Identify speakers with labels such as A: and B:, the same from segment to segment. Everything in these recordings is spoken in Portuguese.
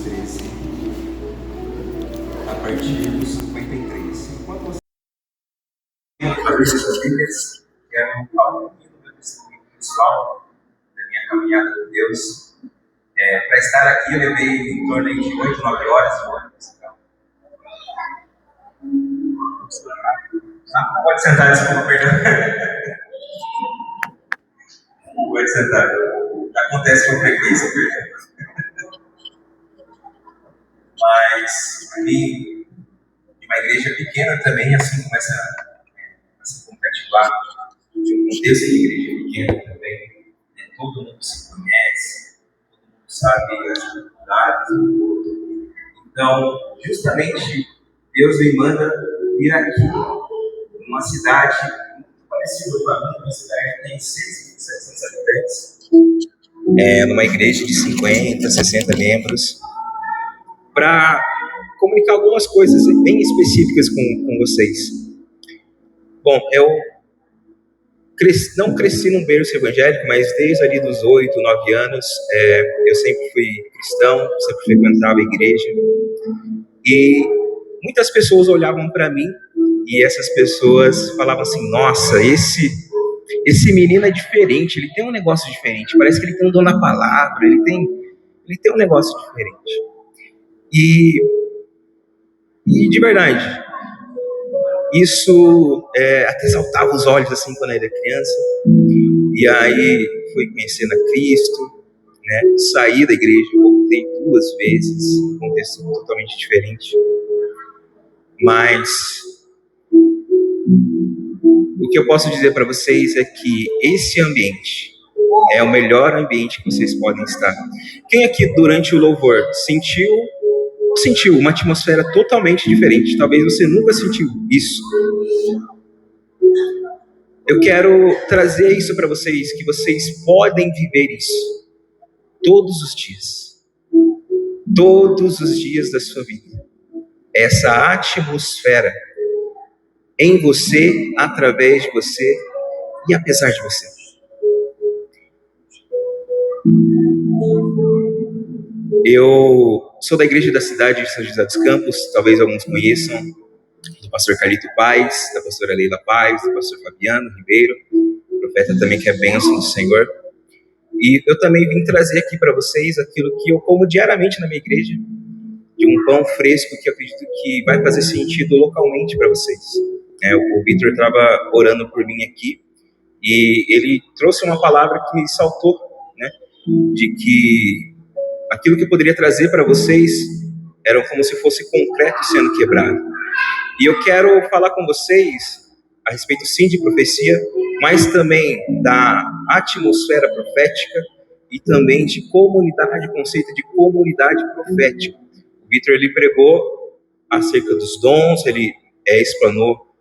A: 13, a partir do 53. Enquanto você abrir suas Bíblias, quero falar um pouquinho do meu testemunho pessoal, da minha caminhada com Deus. Para estar aqui, eu levei em torno de 8, 9 horas de ônibus. Pode sentar, desculpa, perdão. Pode sentar. Acontece com frequência, perdão. Mas, para mim, uma igreja pequena também, assim, começa a se concativar de um contexto de igreja pequena também. Todo mundo se conhece, todo mundo sabe as dificuldades do outro. Então, justamente, Deus me manda vir aqui, numa cidade muito parecida com a minha, uma cidade que tem 6.700 habitantes, numa igreja de 50, 60 membros, para comunicar algumas coisas bem específicas com vocês. Bom, eu não cresci num berço evangélico, mas desde ali dos 8, 9 anos, eu sempre fui cristão, sempre frequentava a igreja. E muitas pessoas olhavam para mim e essas pessoas falavam assim: nossa, esse menino é diferente, ele tem um negócio diferente, parece que ele tem um dom na palavra, ele tem um negócio diferente. E de verdade, isso até saltava os olhos assim quando eu era criança. E aí fui conhecendo a Cristo, né? Saí da igreja, voltei 2 vezes, um contexto totalmente diferente. Mas o que eu posso dizer para vocês é que esse ambiente é o melhor ambiente que vocês podem estar. Quem aqui durante o louvor sentiu uma atmosfera totalmente diferente? Talvez você nunca sentiu isso. Eu quero trazer isso para vocês, que vocês podem viver isso todos os dias. Todos os dias da sua vida. Essa atmosfera em você, através de você e apesar de você. Eu sou da igreja da cidade de São José dos Campos, talvez alguns conheçam, do pastor Carlito Paes, da pastora Leila Paes, do pastor Fabiano Ribeiro, profeta também que é bênção do Senhor. E eu também vim trazer aqui para vocês aquilo que eu como diariamente na minha igreja, de um pão fresco que eu acredito que vai fazer sentido localmente para vocês. O Vitor estava orando por mim aqui e ele trouxe uma palavra que me saltou, né? De que aquilo que eu poderia trazer para vocês era como se fosse concreto sendo quebrado. E eu quero falar com vocês a respeito sim de profecia, mas também da atmosfera profética e também de comunidade, conceito de comunidade profética. O Vitor, ele pregou acerca dos dons, ele explanou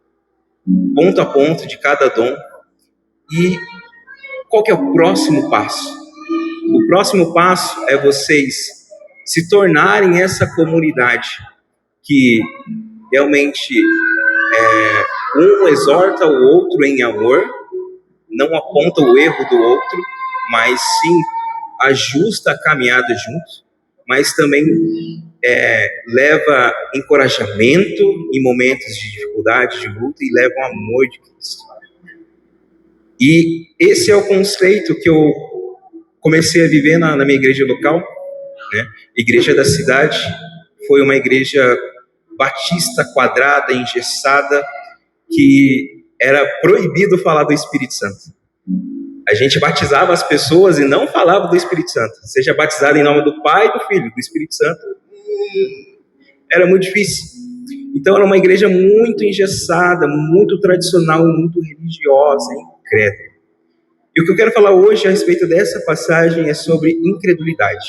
A: ponto a ponto de cada dom. E qual que é o próximo passo? O próximo passo é vocês se tornarem essa comunidade que realmente um exorta o outro em amor, não aponta o erro do outro, mas sim ajusta a caminhada junto, mas também leva encorajamento em momentos de dificuldade, de luta, e leva o amor de Cristo. E esse é o conceito que eu comecei a viver na minha igreja local, né? Igreja da cidade foi uma igreja batista, quadrada, engessada, que era proibido falar do Espírito Santo. A gente batizava as pessoas e não falava do Espírito Santo. Seja batizado em nome do Pai, do Filho, do Espírito Santo. Era muito difícil. Então era uma igreja muito engessada, muito tradicional, muito religiosa, incrédula. E o que eu quero falar hoje a respeito dessa passagem é sobre incredulidade.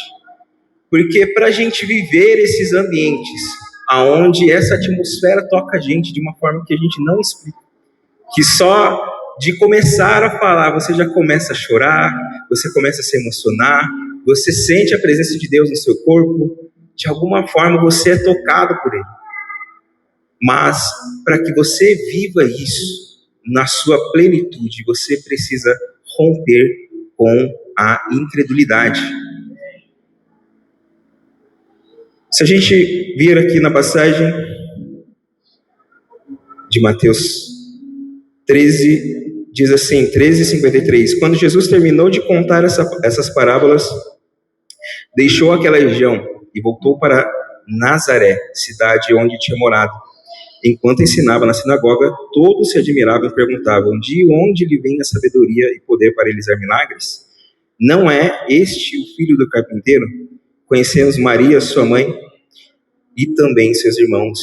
A: Porque para a gente viver esses ambientes, aonde essa atmosfera toca a gente de uma forma que a gente não explica, que só de começar a falar, você já começa a chorar, você começa a se emocionar, você sente a presença de Deus no seu corpo, de alguma forma você é tocado por Ele. Mas para que você viva isso na sua plenitude, você precisa romper com a incredulidade. Se a gente vir aqui na passagem de Mateus 13, diz assim, 13:53, quando Jesus terminou de contar essas parábolas, deixou aquela região e voltou para Nazaré, cidade onde tinha morado. Enquanto ensinava na sinagoga, todos se admiravam e perguntavam: de onde lhe vem a sabedoria e poder para realizar milagres? Não é este o filho do carpinteiro? Conhecemos Maria, sua mãe, e também seus irmãos,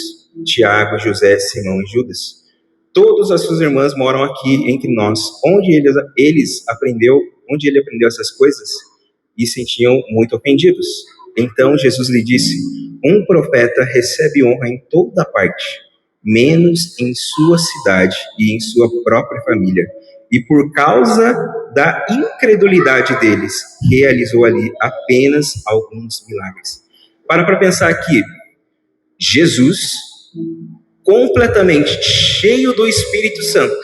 A: Tiago, José, Simão e Judas. Todas as suas irmãs moram aqui entre nós. Onde ele aprendeu essas coisas? E sentiam muito ofendidos. Então Jesus lhe disse: um profeta recebe honra em toda parte, menos em sua cidade e em sua própria família. E por causa da incredulidade deles, realizou ali apenas alguns milagres. Para pensar aqui, Jesus, completamente cheio do Espírito Santo,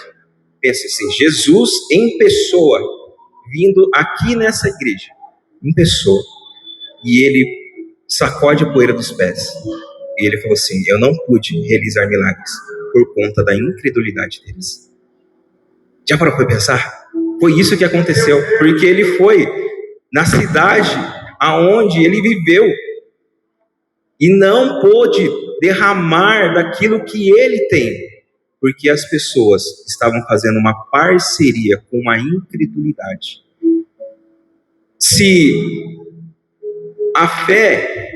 A: pensa assim, Jesus em pessoa, vindo aqui nessa igreja, em pessoa, e ele sacode a poeira dos pés. E ele falou assim: eu não pude realizar milagres por conta da incredulidade deles. Já parou para pensar? Foi isso que aconteceu, porque ele foi na cidade aonde ele viveu e não pôde derramar daquilo que ele tem, porque as pessoas estavam fazendo uma parceria com a incredulidade. Se a fé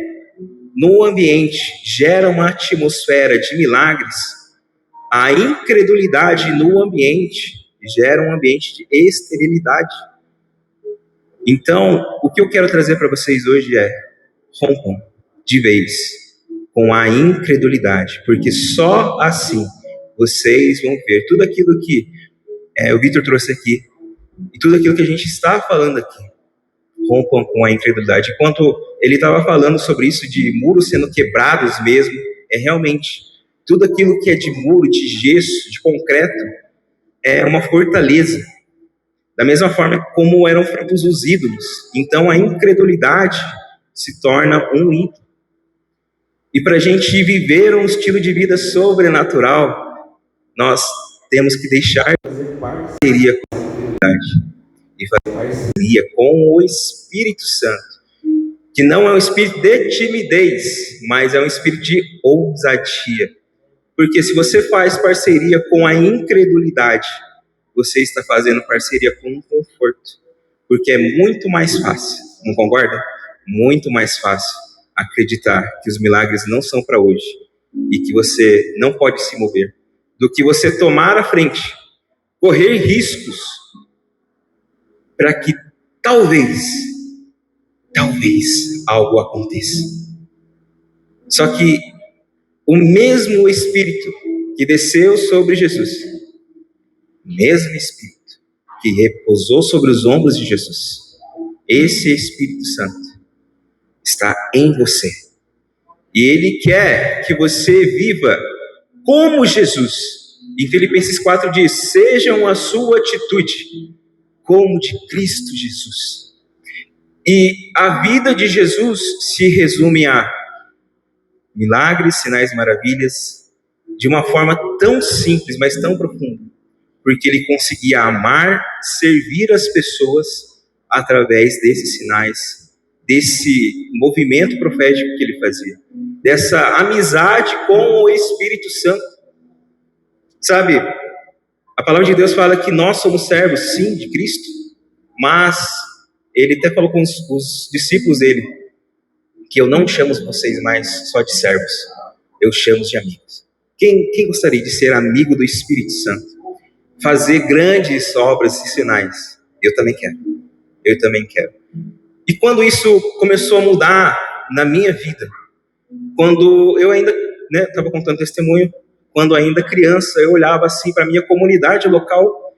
A: no ambiente gera uma atmosfera de milagres, a incredulidade no ambiente gera um ambiente de esterilidade. Então, o que eu quero trazer para vocês hoje é: rompam de vez com a incredulidade, porque só assim vocês vão ver tudo aquilo que o Vitor trouxe aqui, e tudo aquilo que a gente está falando aqui. Rompam com a incredulidade. Enquanto ele estava falando sobre isso, de muros sendo quebrados mesmo, realmente tudo aquilo que é de muro, de gesso, de concreto, é uma fortaleza. Da mesma forma como eram feitos os ídolos. Então a incredulidade se torna um ídolo. E para a gente viver um estilo de vida sobrenatural, nós temos que deixar de fazer parceria com a incredulidade e fazer parceria com o Espírito Santo, que não é um espírito de timidez, mas é um espírito de ousadia. Porque se você faz parceria com a incredulidade, você está fazendo parceria com o conforto, porque é muito mais fácil, não concorda? Muito mais fácil acreditar que os milagres não são para hoje e que você não pode se mover, do que você tomar a frente, correr riscos para que talvez algo aconteça. Só que o mesmo Espírito que desceu sobre Jesus, o mesmo Espírito que repousou sobre os ombros de Jesus, esse Espírito Santo está em você. E ele quer que você viva como Jesus. Em Filipenses 4 diz: sejam a sua atitude como de Cristo Jesus. E a vida de Jesus se resume a milagres, sinais e maravilhas, de uma forma tão simples, mas tão profunda, porque ele conseguia amar, servir as pessoas através desses sinais, desse movimento profético que ele fazia, dessa amizade com o Espírito Santo. Sabe, a palavra de Deus fala que nós somos servos, sim, de Cristo, mas ele até falou com os discípulos dele, que eu não chamo vocês mais só de servos, eu chamo de amigos. Quem gostaria de ser amigo do Espírito Santo? Fazer grandes obras e sinais? Eu também quero. E quando isso começou a mudar na minha vida, quando eu ainda estava contando testemunho, quando ainda criança, eu olhava assim para a minha comunidade local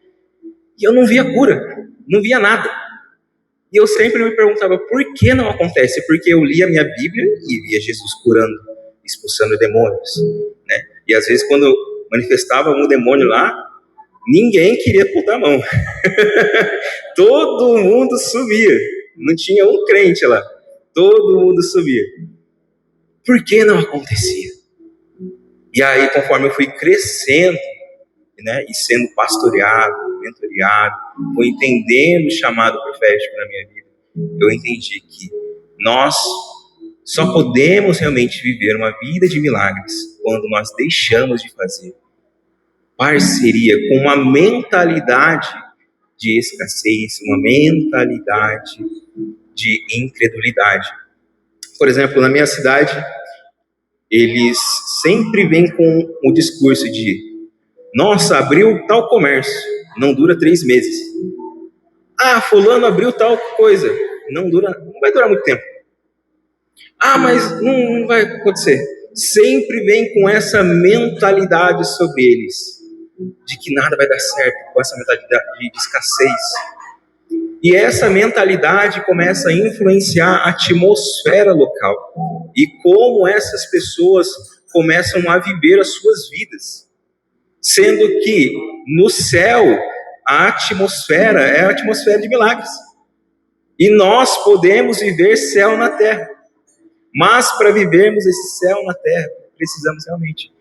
A: e eu não via cura, não via nada. E eu sempre me perguntava, por que não acontece? Porque eu lia a minha Bíblia e via Jesus curando, expulsando demônios, né? E às vezes quando manifestava um demônio lá, ninguém queria botar a mão. Todo mundo sumia. Não tinha um crente lá. Todo mundo sumia. Por que não acontecia? E aí, conforme eu fui crescendo, né, e sendo pastoreado, mentoreado, fui entendendo o chamado profético na minha vida, eu entendi que nós só podemos realmente viver uma vida de milagres quando nós deixamos de fazer parceria com uma mentalidade de escassez, uma mentalidade de incredulidade. Por exemplo, na minha cidade, eles sempre vêm com o discurso de: nossa, abriu tal comércio, não dura 3 meses. Ah, fulano abriu tal coisa, não vai durar muito tempo. Ah, mas não vai acontecer. Sempre vem com essa mentalidade sobre eles, de que nada vai dar certo, com essa mentalidade de escassez. E essa mentalidade começa a influenciar a atmosfera local e como essas pessoas começam a viver as suas vidas. Sendo que no céu a atmosfera é a atmosfera de milagres. E nós podemos viver céu na terra. Mas para vivermos esse céu na terra, precisamos realmente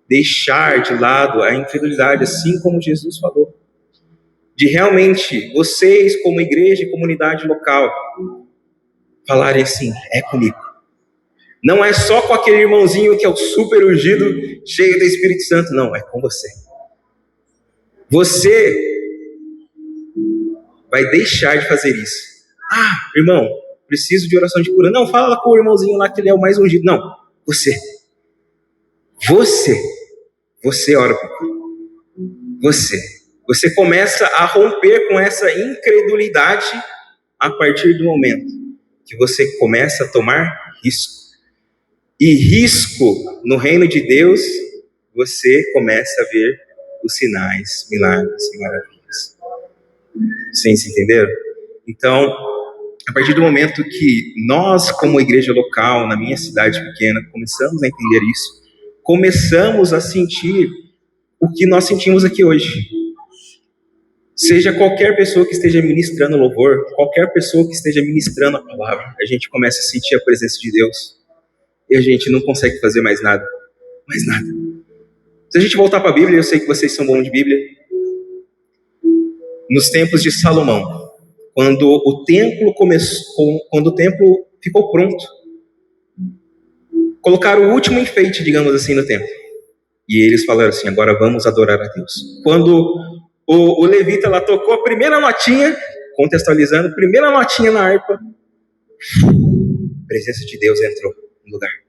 A: deixar de lado a incredulidade, assim como Jesus falou. De realmente, vocês como igreja e comunidade local, falarem assim: é comigo. Não é só com aquele irmãozinho que é o super ungido, cheio do Espírito Santo, não, é com você. Você vai deixar de fazer isso. Ah, irmão, preciso de oração de cura. Não, fala com o irmãozinho lá que ele é o mais ungido. Não, você ora por mim. Você começa a romper com essa incredulidade a partir do momento que você começa a tomar risco. E risco no reino de Deus, você começa a ver os sinais, milagres e maravilhas. Vocês entenderam? Então, a partir do momento que nós, como igreja local, na minha cidade pequena, começamos a entender isso, começamos a sentir o que nós sentimos aqui hoje. Seja qualquer pessoa que esteja ministrando louvor, qualquer pessoa que esteja ministrando a palavra, a gente começa a sentir a presença de Deus. E a gente não consegue fazer mais nada. Mais nada. Se a gente voltar para a Bíblia, eu sei que vocês são bons de Bíblia. Nos tempos de Salomão, quando o templo ficou pronto, colocaram o último enfeite, digamos assim, no templo. E eles falaram assim: agora vamos adorar a Deus. Quando o levita lá tocou a primeira notinha, contextualizando, a primeira notinha na harpa, a presença de Deus entrou no lugar.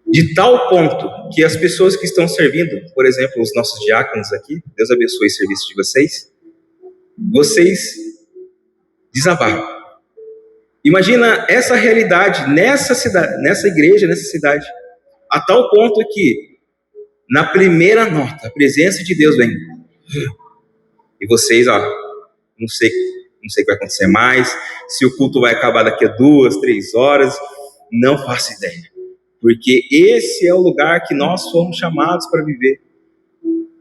A: De tal ponto que as pessoas que estão servindo, por exemplo, os nossos diáconos aqui, Deus abençoe o serviço de vocês desabaram. Imagina essa realidade nessa cidade, nessa igreja, nessa cidade, a tal ponto que na primeira nota a presença de Deus vem. E vocês, não sei o que vai acontecer mais, se o culto vai acabar daqui a 2, 3 horas, não faço ideia. Porque esse é o lugar que nós fomos chamados para viver.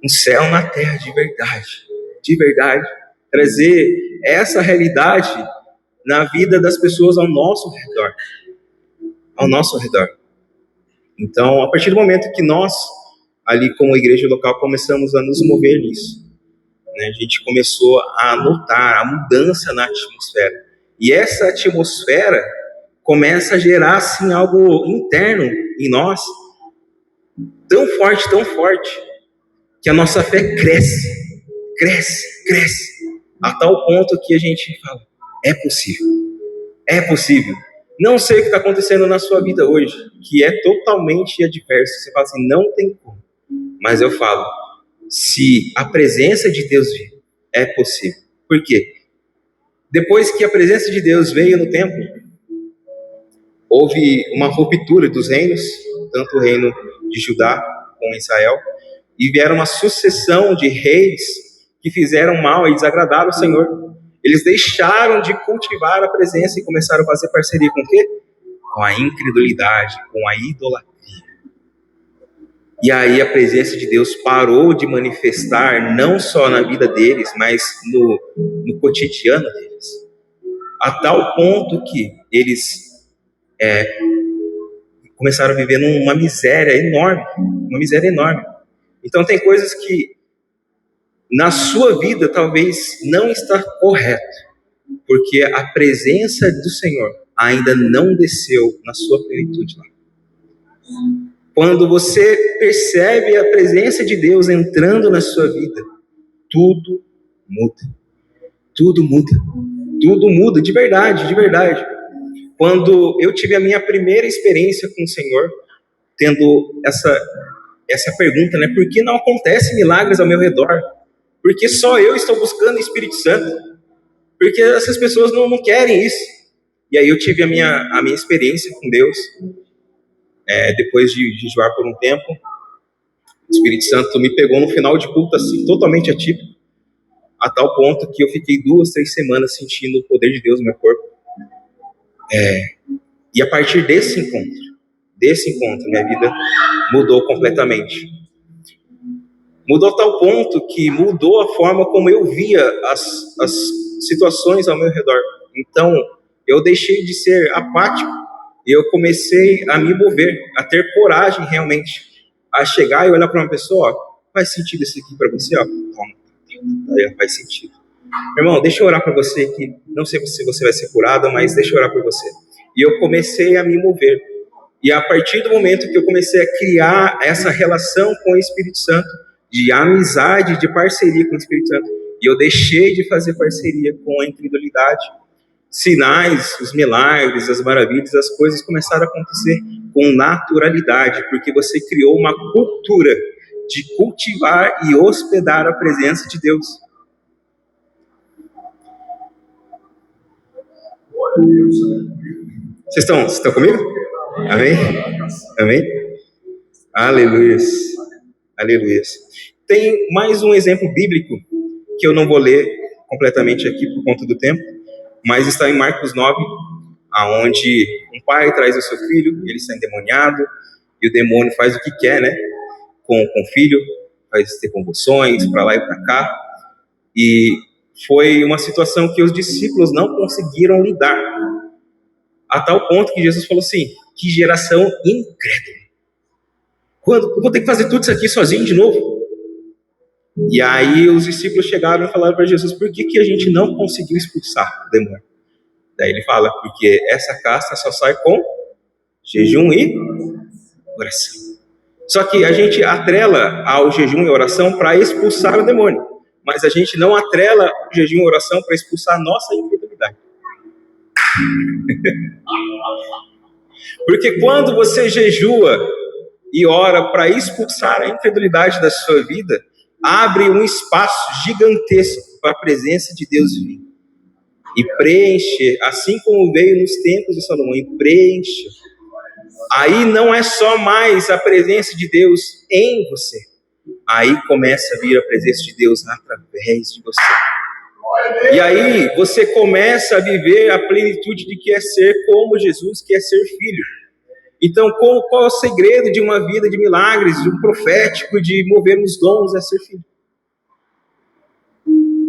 A: Um céu na terra de verdade. Trazer essa realidade na vida das pessoas ao nosso redor. Então, a partir do momento que nós, ali como igreja local, começamos a nos mover nisso, né, a gente começou a notar a mudança na atmosfera. E essa atmosfera começa a gerar assim algo interno em nós, tão forte, que a nossa fé cresce, a tal ponto que a gente fala: é possível. Não sei o que está acontecendo na sua vida hoje, que é totalmente adverso. Você fala assim: não tem como. Mas eu falo, se a presença de Deus vir, é possível. Por quê? Depois que a presença de Deus veio no templo, houve uma ruptura dos reinos, tanto o reino de Judá com Israel, e vieram uma sucessão de reis que fizeram mal e desagradaram o Senhor. Eles deixaram de cultivar a presença e começaram a fazer parceria com o quê? Com a incredulidade, com a idolatria. E aí a presença de Deus parou de manifestar não só na vida deles, mas no cotidiano deles. A tal ponto que eles começaram a viver numa miséria enorme, uma miséria enorme. Então tem coisas que na sua vida talvez não está correto, porque a presença do Senhor ainda não desceu na sua plenitude lá. Quando você percebe a presença de Deus entrando na sua vida, tudo muda. Tudo muda. Tudo muda, de verdade, de verdade. Quando eu tive a minha primeira experiência com o Senhor, tendo essa pergunta, né? Por que não acontecem milagres ao meu redor? Por que só eu estou buscando o Espírito Santo? Porque essas pessoas não querem isso. E aí eu tive a minha experiência com Deus. Depois de jejuar por um tempo, o Espírito Santo me pegou no final de culto assim, totalmente atípico, a tal ponto que eu fiquei 2, 3 semanas sentindo o poder de Deus no meu corpo. E a partir desse encontro, minha vida mudou completamente. Mudou a tal ponto que mudou a forma como eu via as situações ao meu redor. Então, eu deixei de ser apático e eu comecei a me mover, a ter coragem realmente, a chegar e olhar para uma pessoa, faz sentido isso aqui para você? Faz sentido. Irmão, deixa eu orar para você que não sei se você vai ser curado, mas deixa eu orar por você. E eu comecei a me mover. E a partir do momento que eu comecei a criar essa relação com o Espírito Santo, de amizade, de parceria com o Espírito Santo, e eu deixei de fazer parceria com a incredulidade, sinais, os milagres, as maravilhas, as coisas começaram a acontecer com naturalidade, porque você criou uma cultura de cultivar e hospedar a presença de Deus. Vocês estão comigo? Amém? Amém? Aleluias. Aleluias. Tem mais um exemplo bíblico que eu não vou ler completamente aqui por conta do tempo, mas está em Marcos 9, aonde um pai traz o seu filho, ele está endemoniado, e o demônio faz o que quer, né? Com o filho, faz ter convulsões para lá e para cá, e foi uma situação que os discípulos não conseguiram lidar, a tal ponto que Jesus falou assim, que geração incrédula. Eu vou ter que fazer tudo isso aqui sozinho de novo? E aí os discípulos chegaram e falaram para Jesus, por que a gente não conseguiu expulsar o demônio? Daí ele fala, porque essa casta só sai com jejum e oração. Só que a gente atrela ao jejum e oração para expulsar o demônio, mas a gente não atrela o jejum e oração para expulsar a nossa incredulidade. Porque quando você jejua e ora para expulsar a incredulidade da sua vida, abre um espaço gigantesco para a presença de Deus vir. E preenche, assim como veio nos tempos de Salomão, e preenche. Aí não é só mais a presença de Deus em você. Aí começa a vir a presença de Deus através de você. E aí você começa a viver a plenitude de que é ser como Jesus, que é ser filho. Então, qual é o segredo de uma vida de milagres, de um profético, de mover nos dons, é ser filho?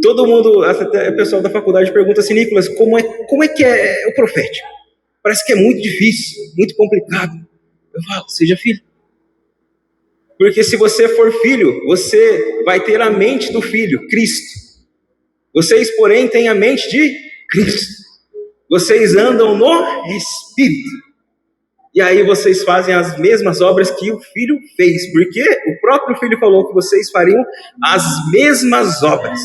A: Todo mundo, até o pessoal da faculdade pergunta assim, Nicolas, como é que é o profético? Parece que é muito difícil, muito complicado. Eu falo, seja filho. Porque se você for filho, você vai ter a mente do filho, Cristo. Vocês, porém, têm a mente de Cristo. Vocês andam no Espírito. E aí vocês fazem as mesmas obras que o Filho fez. Porque o próprio Filho falou que vocês fariam as mesmas obras.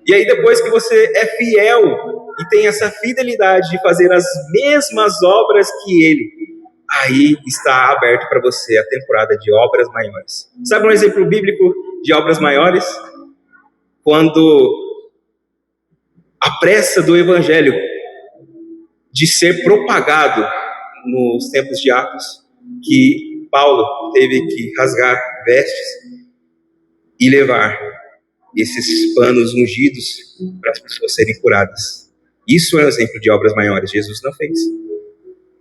A: E aí depois que você é fiel e tem essa fidelidade de fazer as mesmas obras que Ele, aí está aberto para você a temporada de obras maiores. Sabe um exemplo bíblico de obras maiores? Quando a pressa do Evangelho de ser propagado nos tempos de Atos, que Paulo teve que rasgar vestes e levar esses panos ungidos para as pessoas serem curadas. Isso é um exemplo de obras maiores. Jesus não fez,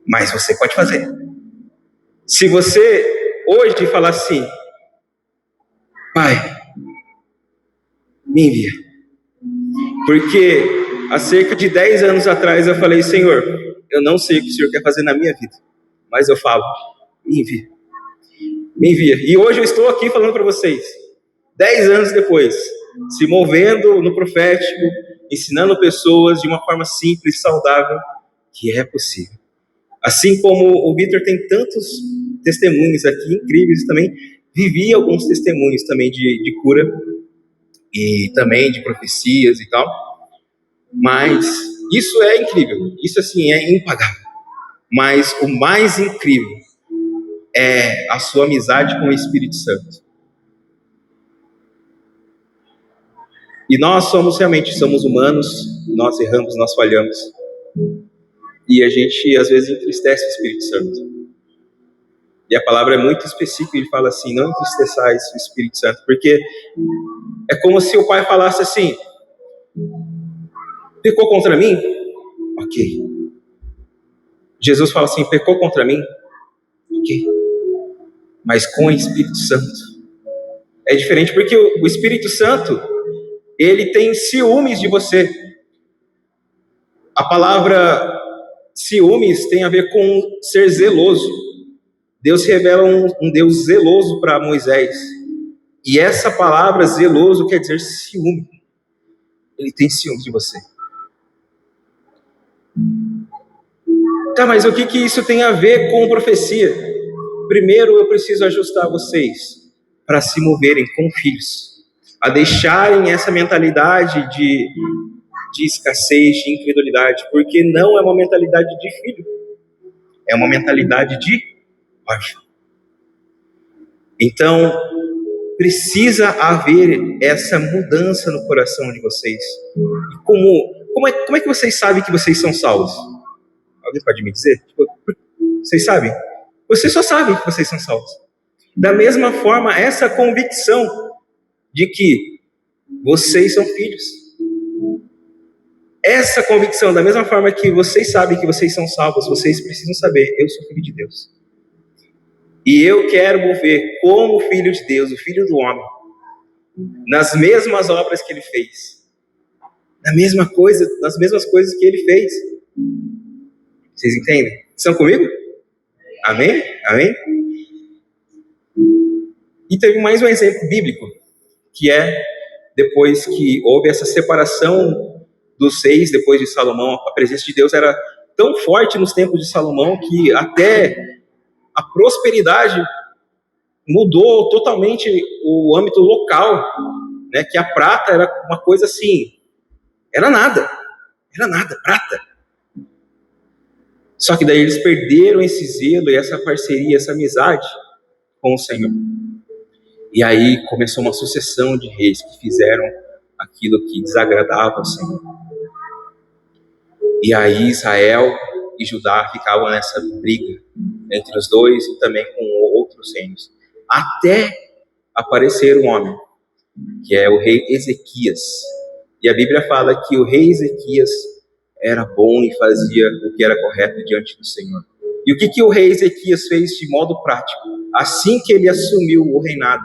A: mas você pode fazer. Se você hoje falar assim, Pai, me envia. Porque há cerca de 10 anos atrás eu falei, Senhor, eu não sei o que o Senhor quer fazer na minha vida, mas eu falo, me envia. Me envia. E hoje eu estou aqui falando para vocês, 10 anos depois, se movendo no profético, ensinando pessoas de uma forma simples, saudável, que é possível. Assim como o Vitor tem tantos testemunhos aqui incríveis, também vivi alguns testemunhos também de cura e também de profecias e tal, mas isso é incrível, isso assim é impagável. Mas o mais incrível é a sua amizade com o Espírito Santo. E nós somos humanos, nós erramos, nós falhamos. E a gente às vezes entristece o Espírito Santo. E a palavra é muito específica, ele fala assim, não entristeçais o Espírito Santo, porque é como se o pai falasse assim, pecou contra mim? Ok. Jesus fala assim, pecou contra mim? Ok. Mas com o Espírito Santo é diferente, porque o Espírito Santo, ele tem ciúmes de você. A palavra ciúmes tem a ver com ser zeloso. Deus revela um Deus zeloso para Moisés. E essa palavra zeloso quer dizer ciúme. Ele tem ciúmes de você. Tá, mas o que isso tem a ver com profecia? Primeiro eu preciso ajustar vocês para se moverem com filhos, a deixarem essa mentalidade de escassez, de incredulidade, porque não é uma mentalidade de filho, é uma mentalidade de órfão. Então, precisa haver essa mudança no coração de vocês. E como é que vocês sabem que vocês são salvos? Alguém pode me dizer? Vocês sabem? Vocês só sabem que vocês são salvos. Da mesma forma, essa convicção de que vocês são filhos. Essa convicção, da mesma forma que vocês sabem que vocês são salvos, vocês precisam saber, eu sou filho de Deus. E eu quero mover como filho de Deus, o filho do homem, nas mesmas obras que ele fez. Nas mesmas coisas que ele fez. Vocês entendem? Estão comigo? Amém? Amém? E teve mais um exemplo bíblico, que é depois que houve essa separação dos reis, depois de Salomão, a presença de Deus era tão forte nos tempos de Salomão que até a prosperidade mudou totalmente o âmbito local, né? Que a prata era uma coisa assim, era nada, prata. Só que daí eles perderam esse zelo e essa parceria, essa amizade com o Senhor. E aí começou uma sucessão de reis que fizeram aquilo que desagradava ao Senhor. E aí Israel e Judá ficavam nessa briga entre os dois e também com outros reinos. Até aparecer um homem, que é o rei Ezequias. E a Bíblia fala que o rei Ezequias era bom e fazia o que era correto diante do Senhor. E o que o rei Ezequias fez de modo prático? Assim que ele assumiu o reinado,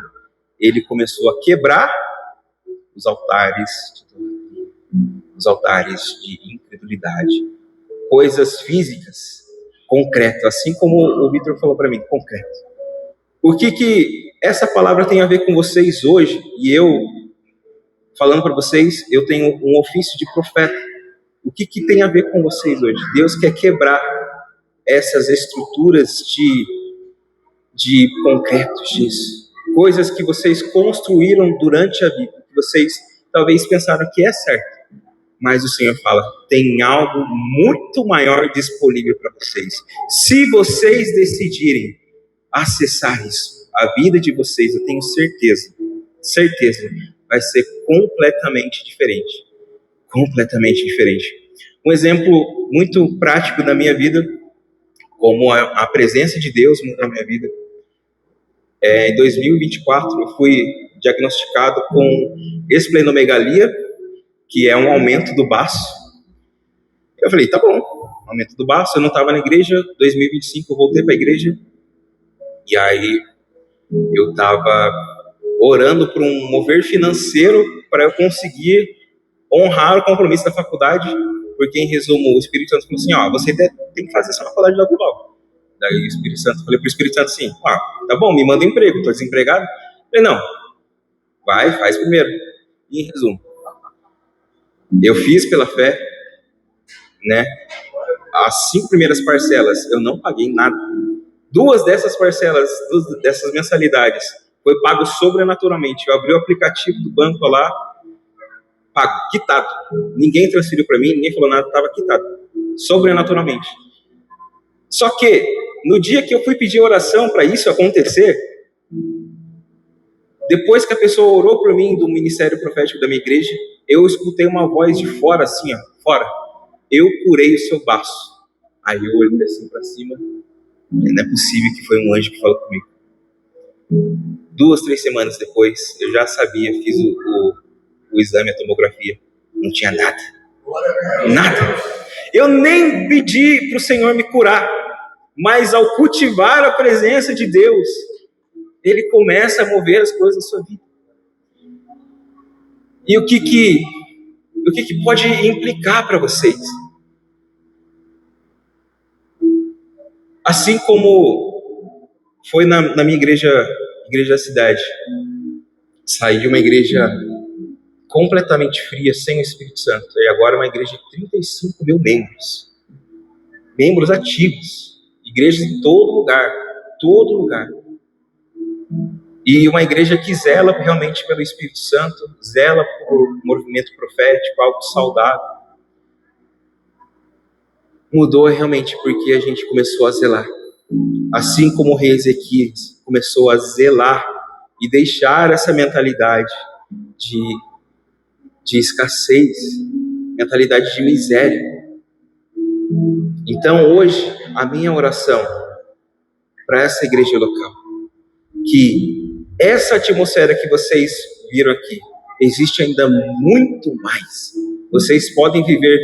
A: ele começou a quebrar os altares de idolatria, os altares de incredulidade, coisas físicas, concreto, assim como o Vitor falou para mim, concreto. O que essa palavra tem a ver com vocês hoje? E eu, falando para vocês, eu tenho um ofício de profeta. O que tem a ver com vocês hoje? Deus quer quebrar essas estruturas de concretos disso. Coisas que vocês construíram durante a vida, que vocês talvez pensaram que é certo. Mas o Senhor fala, tem algo muito maior disponível para vocês. Se vocês decidirem acessar isso, a vida de vocês, eu tenho certeza, vai ser completamente diferente. Completamente diferente. Um exemplo muito prático da minha vida, como a presença de Deus mudou a minha vida. Em 2024, eu fui diagnosticado com esplenomegalia, que é um aumento do baço. Eu falei, tá bom, aumento do baço. Eu não estava na igreja. 2025 eu voltei para a igreja. E aí eu estava orando por um mover financeiro para eu conseguir honrar o compromisso da faculdade, porque em resumo o Espírito Santo falou assim, você tem que fazer essa faculdade logo. Daí o Espírito Santo, falei pro Espírito Santo assim, tá bom, me manda um emprego, tô desempregado. Falei, não, vai, faz primeiro. E em resumo, eu fiz pela fé, né? As 5 primeiras parcelas eu não paguei nada. 2 dessas parcelas, 2 dessas mensalidades, foi pago sobrenaturalmente. Eu abri o aplicativo do banco lá, pago, quitado. Ninguém transferiu para mim, ninguém falou nada, estava quitado, sobrenaturalmente. Só que, no dia que eu fui pedir oração para isso acontecer, depois que a pessoa orou por mim do ministério profético da minha igreja, eu escutei uma voz de fora, assim, fora. Eu curei o seu baço. Aí eu olhei assim para cima, e não é possível que foi um anjo que falou comigo. 2, 3 semanas depois, eu já sabia, fiz o exame, a tomografia, não tinha nada. Nada. Eu nem pedi para o Senhor me curar, mas ao cultivar a presença de Deus, Ele começa a mover as coisas da sua vida. E o que pode implicar para vocês? Assim como foi na minha igreja da cidade, saí de uma igreja completamente fria, sem o Espírito Santo, e agora uma igreja de 35 mil membros ativos, igrejas em todo lugar, e uma igreja que zela realmente pelo Espírito Santo, zela por movimento profético, algo saudável. Mudou realmente porque a gente começou a zelar. Assim como o rei Ezequias começou a zelar e deixar essa mentalidade de escassez, mentalidade de miséria. Então hoje, a minha oração para essa igreja local, que essa atmosfera que vocês viram aqui, existe ainda muito mais. Vocês podem viver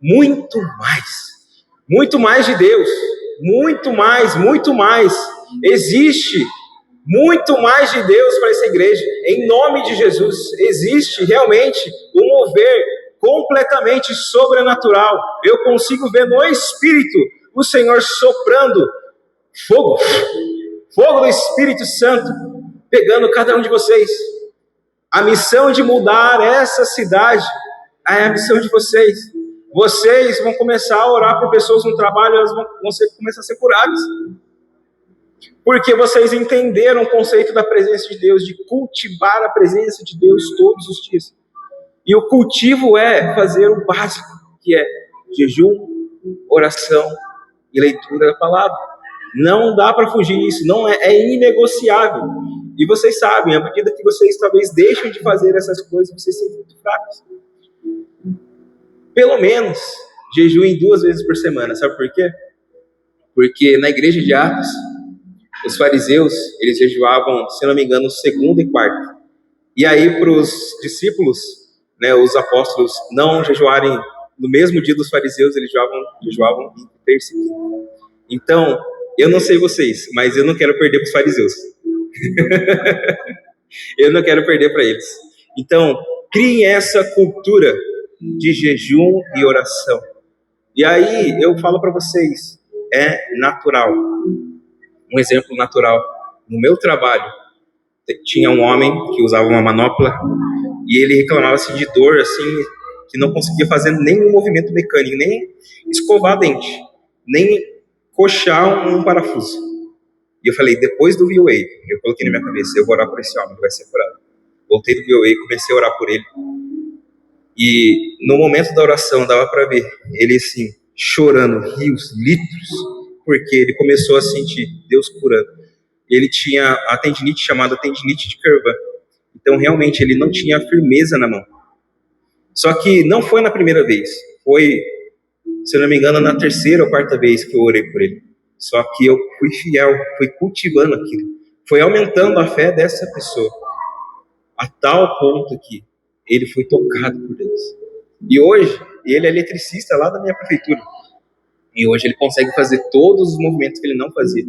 A: muito mais de Deus, muito mais. Existe muito mais de Deus para essa igreja. Em nome de Jesus, existe realmente um mover completamente sobrenatural. Eu consigo ver no Espírito o Senhor soprando fogo do Espírito Santo, pegando cada um de vocês. A missão de mudar essa cidade é a missão de vocês. Vocês vão começar a orar por pessoas no trabalho, elas vão começar a ser curadas. Porque vocês entenderam o conceito da presença de Deus, de cultivar a presença de Deus todos os dias. E o cultivo é fazer o básico, que é jejum, oração e leitura da palavra. Não dá para fugir disso, não é inegociável. E vocês sabem, à medida que vocês talvez deixem de fazer essas coisas, vocês se sentem muito fracos. Pelo menos jejuem 2 vezes por semana, sabe por quê? Porque na igreja de Atos, os fariseus, eles jejuavam, se não me engano, segunda e quarta. E aí para os discípulos, né, os apóstolos, não jejuarem no mesmo dia dos fariseus, eles jejuavam em terça e quinta. Então, eu não sei vocês, mas eu não quero perder para os fariseus. Eu não quero perder para eles. Então, criem essa cultura de jejum e oração. E aí, eu falo para vocês, é natural. Um exemplo natural. No meu trabalho, tinha um homem que usava uma manopla e ele reclamava-se de dor, assim, que não conseguia fazer nenhum movimento mecânico, nem escovar dente, nem coxar um parafuso. E eu falei, depois do VOA, eu coloquei na minha cabeça, eu vou orar por esse homem, ele vai ser curado. Voltei do VOA, comecei a orar por ele. E no momento da oração, dava para ver ele assim, chorando, rios, litros, porque ele começou a sentir Deus curando. Ele tinha a tendinite chamada tendinite de Kervan. Então, realmente, ele não tinha firmeza na mão. Só que não foi na primeira vez. Foi, se eu não me engano, na 3ª ou 4ª vez que eu orei por ele. Só que eu fui fiel, fui cultivando aquilo. Foi aumentando a fé dessa pessoa. A tal ponto que ele foi tocado por Deus. E hoje, ele é eletricista lá da minha prefeitura. E hoje ele consegue fazer todos os movimentos que ele não fazia.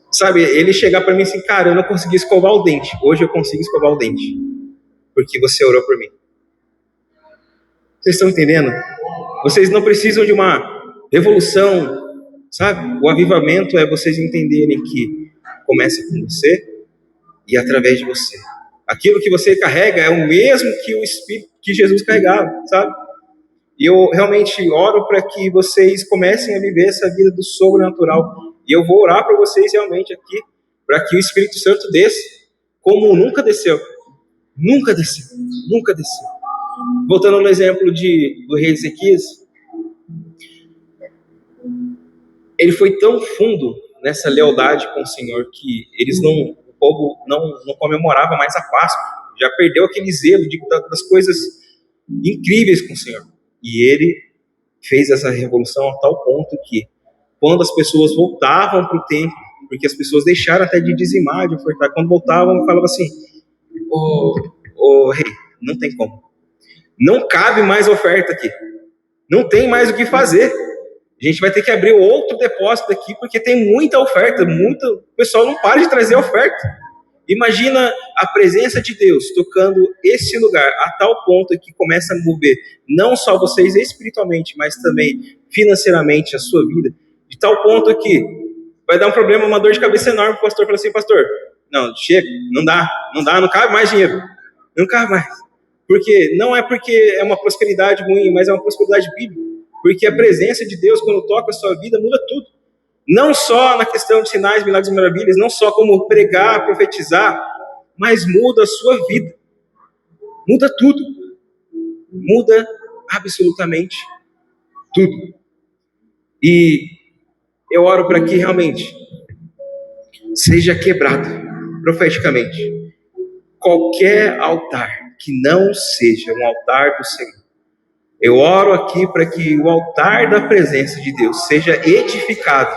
A: Sabe, ele chegar para mim assim, cara, eu não consegui escovar o dente. Hoje eu consigo escovar o dente. Porque você orou por mim. Vocês estão entendendo? Vocês não precisam de uma revolução Sabe? O avivamento é vocês entenderem que começa com você e através de você. Aquilo que você carrega é o mesmo que o Espírito que Jesus carregava, sabe? E eu realmente oro para que vocês comecem a viver essa vida do sobrenatural. E eu vou orar para vocês realmente aqui, para que o Espírito Santo desça, como nunca desceu. Nunca desceu. Nunca desceu. Voltando no exemplo do rei Ezequias, ele foi tão fundo nessa lealdade com o Senhor que o povo não comemorava mais a Páscoa. Já perdeu aquele zelo das coisas incríveis com o Senhor. E ele fez essa revolução a tal ponto que, quando as pessoas voltavam para o templo, porque as pessoas deixaram até de dizimar, de ofertar, quando voltavam, falavam assim: ô rei, não tem como. Não cabe mais oferta aqui. Não tem mais o que fazer. A gente vai ter que abrir outro depósito aqui, porque tem muita oferta. O pessoal não para de trazer oferta. Imagina a presença de Deus tocando esse lugar a tal ponto que começa a mover não só vocês espiritualmente, mas também financeiramente a sua vida, de tal ponto que vai dar um problema, uma dor de cabeça enorme. O pastor fala assim: pastor, não, chega, não dá, não cabe mais dinheiro, não cabe mais. Porque não é porque é uma prosperidade ruim, mas é uma prosperidade bíblica. Porque a presença de Deus, quando toca a sua vida, muda tudo. Não só na questão de sinais, milagres e maravilhas, não só como pregar, profetizar, mas muda a sua vida. Muda tudo. Muda absolutamente tudo. E eu oro para que realmente seja quebrado, profeticamente, qualquer altar que não seja um altar do Senhor. Eu oro aqui para que o altar da presença de Deus seja edificado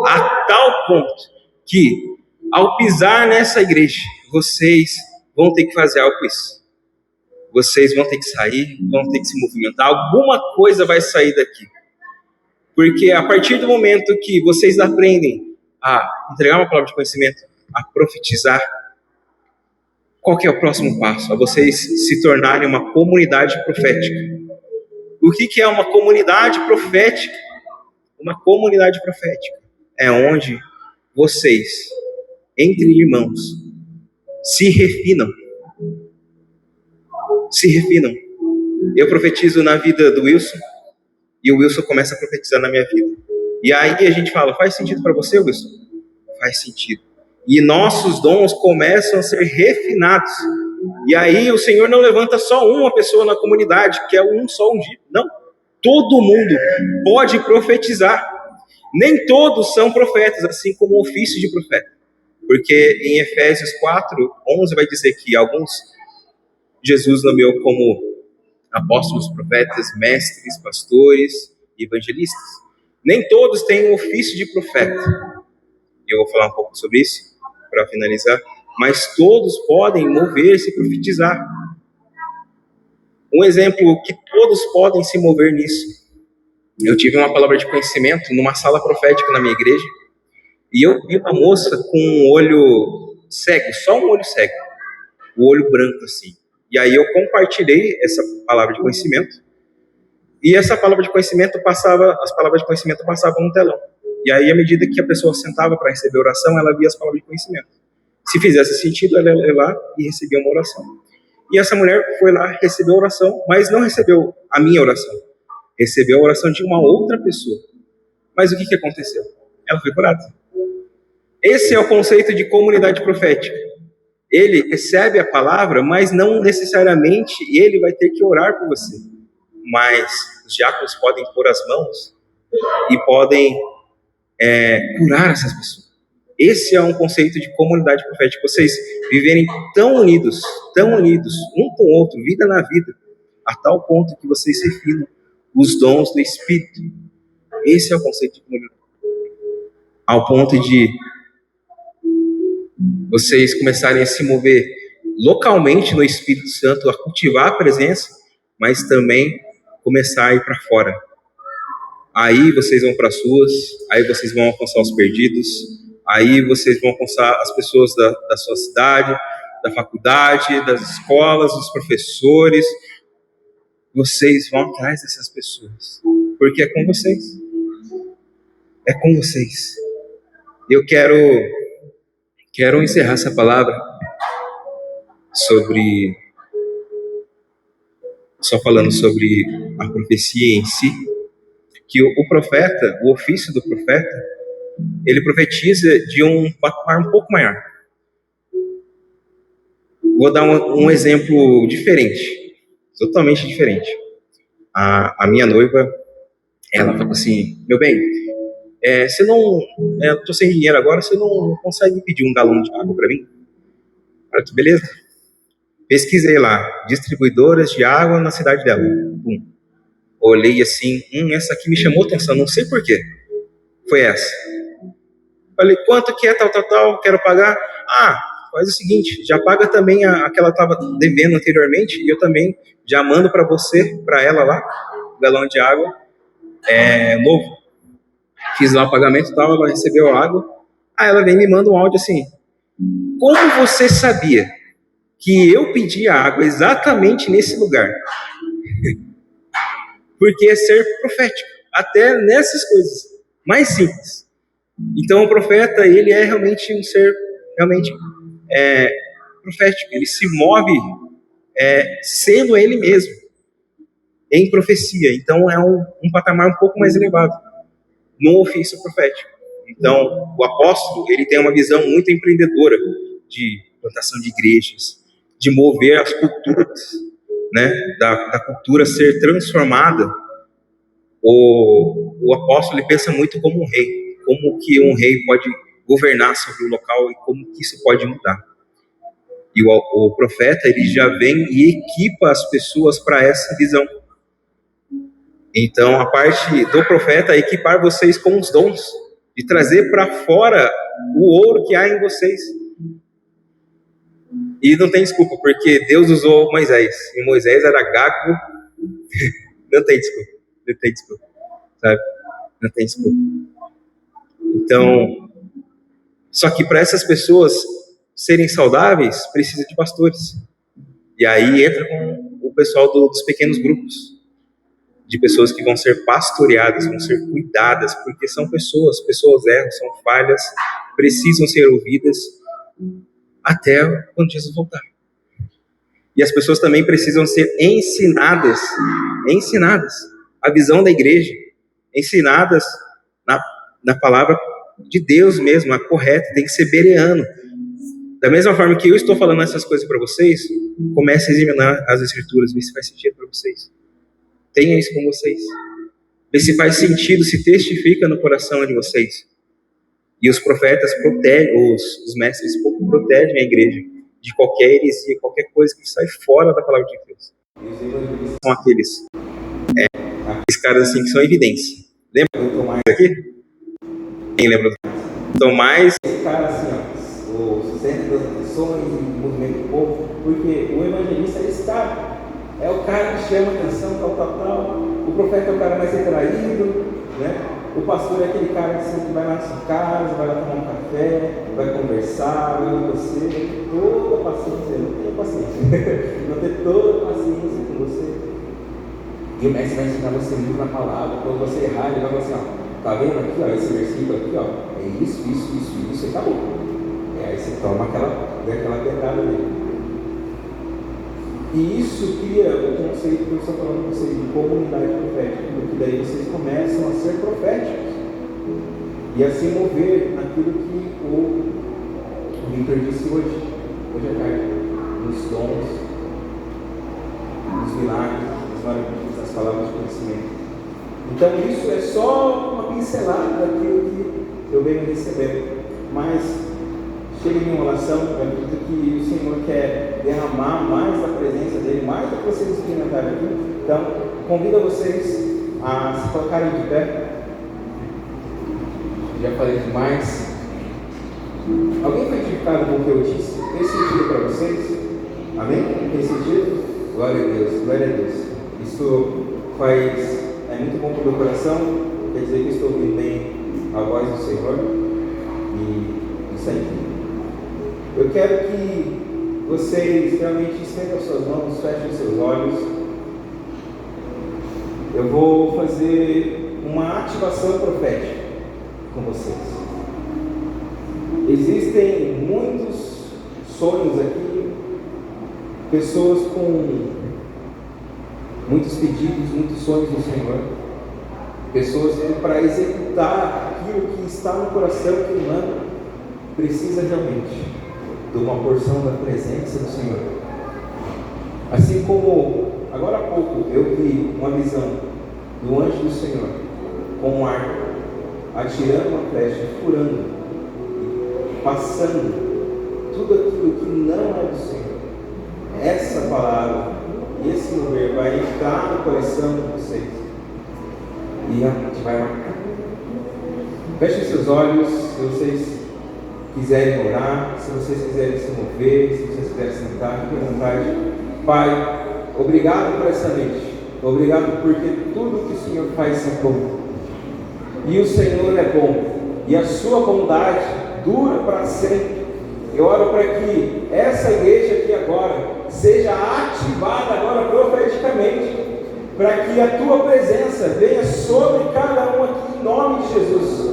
A: a tal ponto que, ao pisar nessa igreja, vocês vão ter que fazer algo com isso. Vocês vão ter que sair, vão ter que se movimentar, alguma coisa vai sair daqui. Porque a partir do momento que vocês aprendem a entregar uma palavra de conhecimento, a profetizar, qual que é o próximo passo? A vocês se tornarem uma comunidade profética. O que é uma comunidade profética? Uma comunidade profética é onde vocês, entre irmãos, se refinam. Se refinam. Eu profetizo na vida do Wilson, e o Wilson começa a profetizar na minha vida. E aí a gente fala: faz sentido para você, Wilson? Faz sentido. E nossos dons começam a ser refinados. E aí o Senhor não levanta só uma pessoa na comunidade, que é um só ungido. Não. Todo mundo pode profetizar. Nem todos são profetas, assim como o ofício de profeta. Porque em Efésios 4:11 vai dizer que alguns Jesus nomeou como apóstolos, profetas, mestres, pastores e evangelistas. Nem todos têm o ofício de profeta. Eu vou falar um pouco sobre isso para finalizar. Mas todos podem mover-se e profetizar. Um exemplo que todos podem se mover nisso. Eu tive uma palavra de conhecimento numa sala profética na minha igreja, e eu vi uma moça com um olho cego, só um olho cego, o olho branco assim. E aí eu compartilhei essa palavra de conhecimento, e essa palavra de conhecimento as palavras de conhecimento passavam no telão. E aí, à medida que a pessoa sentava para receber oração, ela via as palavras de conhecimento. Se fizesse sentido, ela ia lá e recebia uma oração. E essa mulher foi lá, recebeu a oração, mas não recebeu a minha oração. Recebeu a oração de uma outra pessoa. Mas o que aconteceu? Ela foi curada. Esse é o conceito de comunidade profética. Ele recebe a palavra, mas não necessariamente ele vai ter que orar por você. Mas os diáconos podem pôr as mãos e podem curar essas pessoas. Esse é um conceito de comunidade profética. Vocês viverem tão unidos, um com o outro, vida na vida, a tal ponto que vocês refinam os dons do Espírito. Esse é o conceito de comunidade. Ao ponto de vocês começarem a se mover localmente no Espírito Santo, a cultivar a presença, mas também começar a ir para fora. Aí vocês vão para as ruas, aí vocês vão alcançar os perdidos, aí vocês vão alcançar as pessoas da sua cidade, da faculdade, das escolas, dos professores. Vocês vão atrás dessas pessoas, porque é com vocês. é com vocês. Eu quero encerrar essa palavra só falando sobre a profecia em si, que o profeta, o ofício do profeta, ele profetiza de um patamar um pouco maior. Vou dar um exemplo diferente, totalmente diferente. A minha noiva, ela falou assim: meu bem, você não, eu tô sem dinheiro agora, você não consegue pedir um galão de água para mim? Eu falei, beleza. Pesquisei lá, distribuidoras de água na cidade dela. Pum. Olhei assim, essa aqui me chamou atenção, não sei porquê. Foi essa. Falei, quanto que é tal, quero pagar. Faz o seguinte, já paga também a que ela estava devendo anteriormente, e eu também já mando para você, para ela lá, o galão de água novo. Fiz lá o pagamento e tal, ela recebeu a água. Aí ela vem e me manda um áudio assim: como você sabia que eu pedi a água exatamente nesse lugar? Porque é ser profético, até nessas coisas mais simples. Então o profeta, ele é realmente um ser realmente profético, ele se move sendo ele mesmo, em profecia. Então é um patamar um pouco mais elevado no ofício profético. Então o apóstolo, ele tem uma visão muito empreendedora de plantação de igrejas, de mover as culturas, né, da cultura ser transformada. O apóstolo, ele pensa muito como um rei, como que um rei pode governar sobre o local e como que isso pode mudar. E o profeta, ele já vem e equipa as pessoas para essa visão. Então, a parte do profeta é equipar vocês com os dons, de trazer para fora o ouro que há em vocês. E não tem desculpa, porque Deus usou Moisés, e Moisés era gago. Não tem desculpa, sabe? Não tem desculpa. Então, só que para essas pessoas serem saudáveis, precisa de pastores. E aí entra com o pessoal dos pequenos grupos, de pessoas que vão ser pastoreadas, vão ser cuidadas, porque são pessoas erram, são falhas, precisam ser ouvidas até quando Jesus voltar. E as pessoas também precisam ser ensinadas a visão da igreja, ensinadas na palavra de Deus mesmo, a correta, tem que ser bereano. Da mesma forma que eu estou falando essas coisas para vocês, comece a examinar as escrituras, ver se faz sentido para vocês. Tenha isso com vocês. Ver se faz sentido, se testifica no coração de vocês. E os profetas protegem, os mestres protegem a igreja de qualquer heresia, qualquer coisa que sai fora da palavra de Deus. São aqueles caras assim que são evidência. Lembra do Tomás aqui? Quem lembra do Tomás?
B: Esse cara assim, o centro das atenções, o movimento do povo, porque o evangelista é esse cara. É o cara que chama atenção, tal. O profeta é o cara mais retraído, né? O pastor é aquele cara que sempre vai lá na sua casa, vai lá tomar um café, vai conversar, vai com você, vai ter toda a paciência. Não tenho paciência. Não ter toda a paciência com você. E o mestre vai ensinar você muito na palavra. Quando você errar, ele vai falar assim, ó, tá vendo aqui, ó, esse versículo aqui, ó, é isso, e acabou. Aí você toma aquela pedrada dele. E isso cria o conceito que eu estou falando com vocês de comunidade profética, porque daí vocês começam a ser proféticos e a se mover naquilo que o Victor disse hoje à tarde, nos dons, nos milagres, nas maravilhas, nas palavras de conhecimento. Então isso é só uma pincelada daquilo que eu venho recebendo, mas chega em uma oração, eu acredito que o Senhor quer derramar mais da presença dele, mais do que vocês experimentaram aqui. Então, convido vocês a se colocarem de pé. Já falei demais. Alguém foi edificado com o que eu disse? Tem sentido para vocês? Amém? Tem sentido? Glória a Deus. Isso é muito bom para o meu coração, quer dizer que estou ouvindo bem a voz do Senhor, e isso é incrível. Eu quero que vocês realmente estendam suas mãos, fechem seus olhos. Eu vou fazer uma ativação profética. com vocês. Existem muitos sonhos aqui, pessoas com muitos pedidos, muitos sonhos do Senhor, pessoas que para executar aquilo que está no coração que humano, precisa realmente de uma porção da presença do Senhor. Assim como agora há pouco eu vi uma visão do anjo do Senhor com um arco, atirando uma flecha, furando, passando tudo aquilo que não é do Senhor. Essa palavra e esse mover vai entrar no coração de vocês e a gente vai marcar. Fechem seus olhos, se vocês quiserem orar, se vocês quiserem se mover, se vocês quiserem sentar, fiquem à vontade. Pai, obrigado por essa noite. Obrigado porque tudo que o Senhor faz é bom. E o Senhor é bom. E a sua bondade dura para sempre. Eu oro para que essa igreja aqui agora seja ativada agora profeticamente, para que a tua presença venha sobre cada um aqui em nome de Jesus.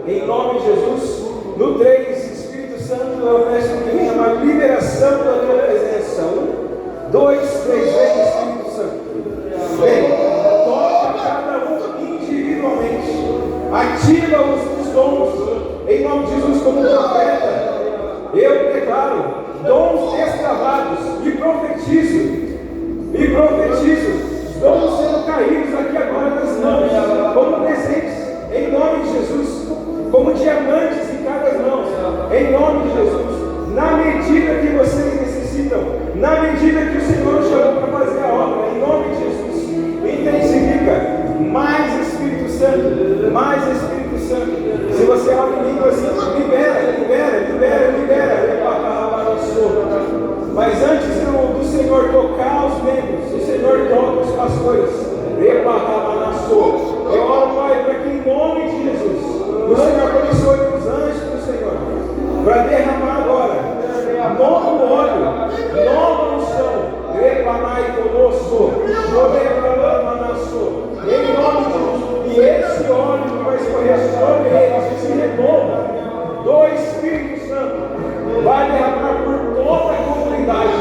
B: Em nome de Jesus, no 3, Espírito Santo, eu peço que venha uma liberação da tua presença. 1, 2, 3, vem Espírito Santo. Vem, toca cada um individualmente, ativa os dons, em nome de Jesus, como profeta. Eu declaro dons destravados e profetizo, os dons sendo caídos aqui agora nas mãos, como presentes, em nome de Jesus, como diamantes em cada mão, em nome de Jesus, na medida que vocês necessitam, na medida que o Senhor chamou para fazer a obra, em nome de Jesus, intensifica, mais Espírito Santo, mais Espírito Santo. Se você ora em língua assim, libera. Mas antes do Senhor tocar os membros, o Senhor toca os pastores. Eu oro, Pai, para que em nome de Jesus, o Senhor abençoe os anjos do Senhor, para derramar agora novo óleo, nova unção. Em nome de Jesus, e esse óleo que vai escorrer sobre eles, esse renovo do Espírito Santo, vai derramar por toda a comunidade.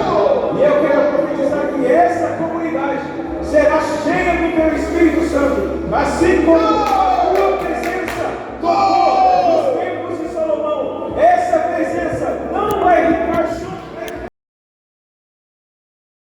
B: E eu quero profetizar que essa comunidade será cheia do teu Espírito Santo, assim como